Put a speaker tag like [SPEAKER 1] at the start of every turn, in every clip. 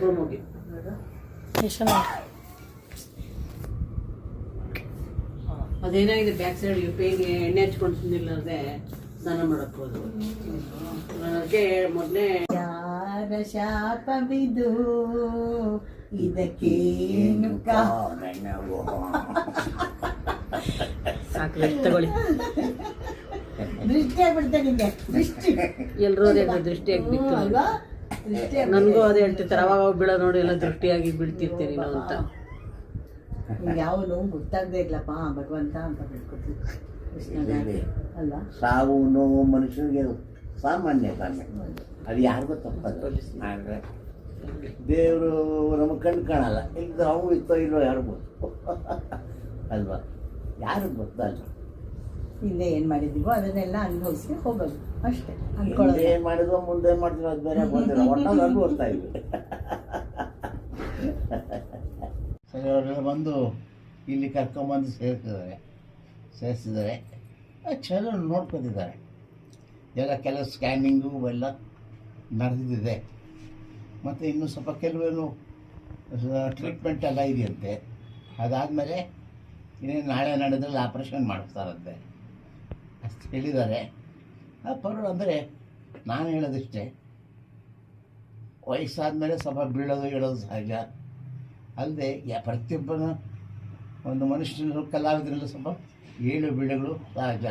[SPEAKER 1] ಪ್ರೋಮೋಗೆ ಅದೇನಾಗಿದೆ back side ಪೇಗೆ ಎಣ್ಣೆ ಹಚ್ಕೊಂಡು ಸುಮ್ಮನಿಲ್ಲದೆ ಸ್ನಾನ ಮಾಡಕ್ ಹೋದ್ರು. ಅದಕ್ಕೆ ಮೊದಲೇ
[SPEAKER 2] ಯಾರ ಶಾಪವಿದು ಇದಕ್ಕೇನು ಕಾರಣವೋ.
[SPEAKER 1] ಸಾಕು ತಗೊಳ್ಳಿ.
[SPEAKER 2] ದೃಷ್ಟಿ ಆಗ್ಬಿಡ್ತೆ ನಿಂಗೆ. ದೃಷ್ಟಿ
[SPEAKER 1] ಎಲ್ಲರೂ ಅದೇ ದೃಷ್ಟಿಯಾಗಿ ಬಿತ್ತು
[SPEAKER 2] ಅಲ್ವಾ?
[SPEAKER 1] ನನಗೂ ಅದೇ ಹೇಳ್ತಿರ್ತಾರೆ, ಅವಾಗ ಬೀಳೋ ನೋಡಿ ಎಲ್ಲ ದೃಷ್ಟಿಯಾಗಿ ಬೀಳ್ತಿರ್ತೀರಿ ನಾವು ಅಂತ.
[SPEAKER 2] ಯಾವ ನೋವು ಗೊತ್ತಾಗದೇ ಇಲ್ಲಪ್ಪ ಭಗವಂತ ಅಂತ ಬಿಡ್ಕೊತೀವಿ ಅಲ್ವಾ?
[SPEAKER 3] ಸಾವು ನೋವು ಮನುಷ್ಯನಿಗೆ ಸಾಮಾನ್ಯ ತಾನೆ, ಅದು ಯಾರಿಗೂ ತಪ್ಪದು. ಆದರೆ ದೇವರು ನಮಗೆ ಕಣ್ಣು ಕಾಣಲ್ಲ, ಈಗ ಅವು ಇತ್ತೋ ಇಲ್ಲೋ ಯಾರು ಗೊತ್ತು ಅಲ್ವಾ? ಯಾರು ಗೊತ್ತಲ್ಲ.
[SPEAKER 2] ಹಿಂದೆ ಏನು ಮಾಡಿದ್ದೀವೋ ಅದನ್ನೆಲ್ಲ ಅನುಭವಿಸಿ ಹೋಗೋದು ಅಷ್ಟೇ.
[SPEAKER 3] ಏನು ಮಾಡಿದ್ವೋ ಮುಂದೆ ಮಾಡ್ತೀವಿ ಅದು ಬೇರೆ ಗೊತ್ತಿಲ್ಲ, ಒಟ್ಟಾಗಿ ಅನುಭವಿಸ್ತಾ ಇದ್ವಿ. ಸರಿ, ಅವರೆಲ್ಲ ಬಂದು ಇಲ್ಲಿ ಕರ್ಕೊಂಬಂದು ಸೇರಿಸಿದ್ದಾರೆ. ಚೆನ್ನಾಗಿ ನೋಡ್ಕೊತಿದ್ದಾರೆ. ಎಲ್ಲ ಕೆಲವು ಸ್ಕ್ಯಾನಿಂಗು ಎಲ್ಲ ನಡೆದಿದೆ. ಮತ್ತು ಇನ್ನೂ ಸ್ವಲ್ಪ ಕೆಲವೇನು ಟ್ರೀಟ್ಮೆಂಟ್ ಎಲ್ಲ ಇದೆಯಂತೆ. ಅದಾದಮೇಲೆ ಇನ್ನೇನು ನಾಳೆ ನಡೆದ್ರಲ್ಲಿ ಆಪ್ರೇಷನ್ ಮಾಡಿಸ್ತಾರಂತೆ ಅಷ್ಟು ಹೇಳಿದ್ದಾರೆ. ಅಂದರೆ ನಾನು ಹೇಳೋದಿಷ್ಟೇ, ವಯಸ್ಸಾದಮೇಲೆ ಸ್ವಲ್ಪ ಬೀಳೋದು ಹೇಳೋದು ಸಹಜ. ಅಲ್ಲದೆ ಪ್ರತಿಯೊಬ್ಬನ ಒಂದು ಮನುಷ್ಯನ ಕಲಾವಿದರಲ್ಲೂ ಸ್ವಲ್ಪ ಏಳು ಬೀಳುಗಳು ಸಹಜ.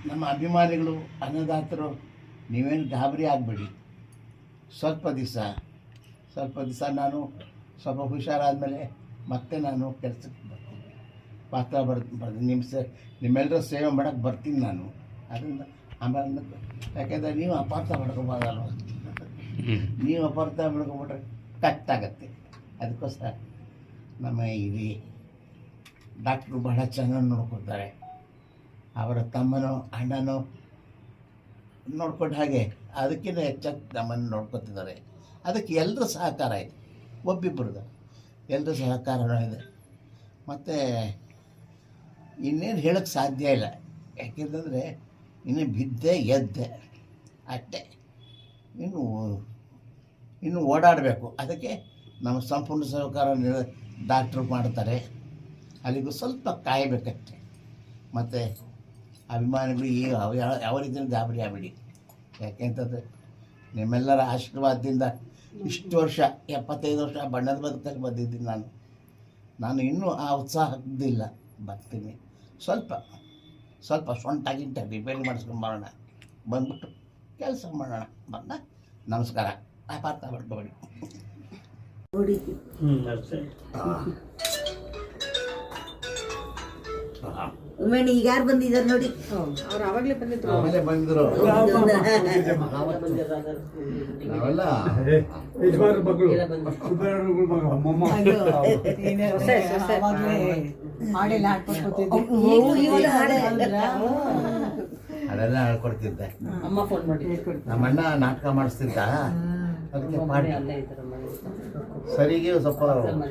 [SPEAKER 3] ನಮ್ಮ ಅಭಿಮಾನಿಗಳು ಅನ್ನದಾತರು ನೀವೇನು ಗಾಬರಿ ಆಗಬೇಡಿ. ಸ್ವಲ್ಪ ದಿವಸ ನಾನು ಸ್ವಲ್ಪ ಹುಷಾರಾದಮೇಲೆ ಮತ್ತೆ ನಾನು ಕೆಲಸಕ್ಕೆ ಬರ್ತೀನಿ, ಪಾತ್ರ ಬರ್ತೀನಿ. ನಿಮ್ಮೆಲ್ಲರ ಸೇವೆ ಮಾಡೋಕ್ಕೆ ಬರ್ತೀನಿ ನಾನು. ಅದರಿಂದ ಆಮೇಲೆ ಯಾಕೆಂದರೆ ನೀವು ಅಪಾರ್ಥ ಮಾಡ್ಕೊಬೋದಲ್ವ, ನೀವು ಅಪಾರ್ಥ ಮಾಡ್ಕೊಬಿಟ್ರೆ ಕಟ್ಟಾಗತ್ತೆ. ಅದಕ್ಕೋಸ್ಕರ ನಮ್ಮ ಇಲ್ಲಿ ಡಾಕ್ಟ್ರು ಬಹಳ ಚೆನ್ನಾಗಿ ನೋಡ್ಕೊತಾರೆ. ಅವರ ತಮ್ಮನೋ ಅಣ್ಣನೋ ನೋಡ್ಕೊಂಡು ಹಾಗೆ ಅದಕ್ಕಿಂತ ಹೆಚ್ಚಾಗಿ ನಮ್ಮನ್ನು ನೋಡ್ಕೊತಿದ್ದಾರೆ. ಅದಕ್ಕೆ ಎಲ್ಲರ ಸಹಕಾರ ಇದೆ, ಒಬ್ಬಿಬ್ಬರದು ಎಲ್ಲರ ಸಹಕಾರನೂ ಇದೆ. ಮತ್ತು ಇನ್ನೇನು ಹೇಳೋಕ್ಕೆ ಸಾಧ್ಯ ಇಲ್ಲ, ಯಾಕೆಂತಂದರೆ ಇನ್ನು ಬಿದ್ದೆ ಎದ್ದೆ ಅಷ್ಟೇ. ಇನ್ನು ಓಡಾಡಬೇಕು. ಅದಕ್ಕೆ ನಮ್ಮ ಸಂಪೂರ್ಣ ಸಹಕಾರ ಡಾಕ್ಟ್ರು ಮಾಡ್ತಾರೆ. ಅಲ್ಲಿಗೂ ಸ್ವಲ್ಪ ಕಾಯಬೇಕಷ್ಟೆ. ಮತ್ತು ಅಭಿಮಾನಿಗಳು ಯಾವ ರೀತಿಯ ಗಾಬರಿ ಆಗಬೇಡಿ. ಯಾಕೆಂತಂದರೆ ನಿಮ್ಮೆಲ್ಲರ ಆಶೀರ್ವಾದದಿಂದ ಇಷ್ಟು ವರ್ಷ 75 ವರ್ಷ ಬಣ್ಣದ ಬದುಕಲ್ಲಿ ಬಂದಿದ್ದೀನಿ ನಾನು ಇನ್ನೂ ಆ ಉತ್ಸಾಹದಿಲ್ಲ. ಬರ್ತೀನಿ, ಸ್ವಲ್ಪ ಸೊಂಟಾಗಿಂಟ ರಿಪೇರಿ ಮಾಡಿಸ್ಕೊಂಡು ಬರೋಣ, ಬಂದ್ಬಿಟ್ಟು ಕೆಲಸ ಮಾಡೋಣ. ಬಂದ ನಮಸ್ಕಾರ. ಅಪಾರ್ಥ ಮಾಡ್ಕೊಬೇಡಿ.
[SPEAKER 2] ಉಮೇಣಿ ಈಗ ಯಾರು ಬಂದಿದ್ದಾರೆ ನೋಡಿ.
[SPEAKER 1] ಅವ್ರು ಆವಾಗಲೇ ಬಂದಿದ್ರು.
[SPEAKER 3] ನಾವೆಲ್ಲ
[SPEAKER 2] ಹಾಡೆಲ್ಲ ಹಾಡ್ಕೊತಿದ್ದೆ.
[SPEAKER 3] ಅದೆಲ್ಲ ಹೇಳ್ಕೊಡ್ತಿದ್ದೆ.
[SPEAKER 1] ಅಮ್ಮ ಫೋನ್ ಮಾಡಿ
[SPEAKER 3] ನಮ್ಮಣ್ಣ ನಾಟಕ ಮಾಡಿಸ್ತಿದ್ದ, ಅದಕ್ಕೆ ಮಾಡಿ ಸರಿಗೆ ಸ್ವಲ್ಪ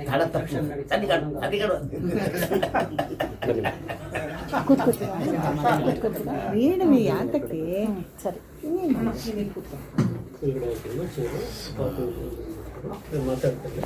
[SPEAKER 3] ಕಾಡ ತಕ್ಷಣ
[SPEAKER 2] ಏನು ಯಾತಕ್ಕೆ ಸರಿ
[SPEAKER 4] ಮಾತಾಡ್ತಾರೆ.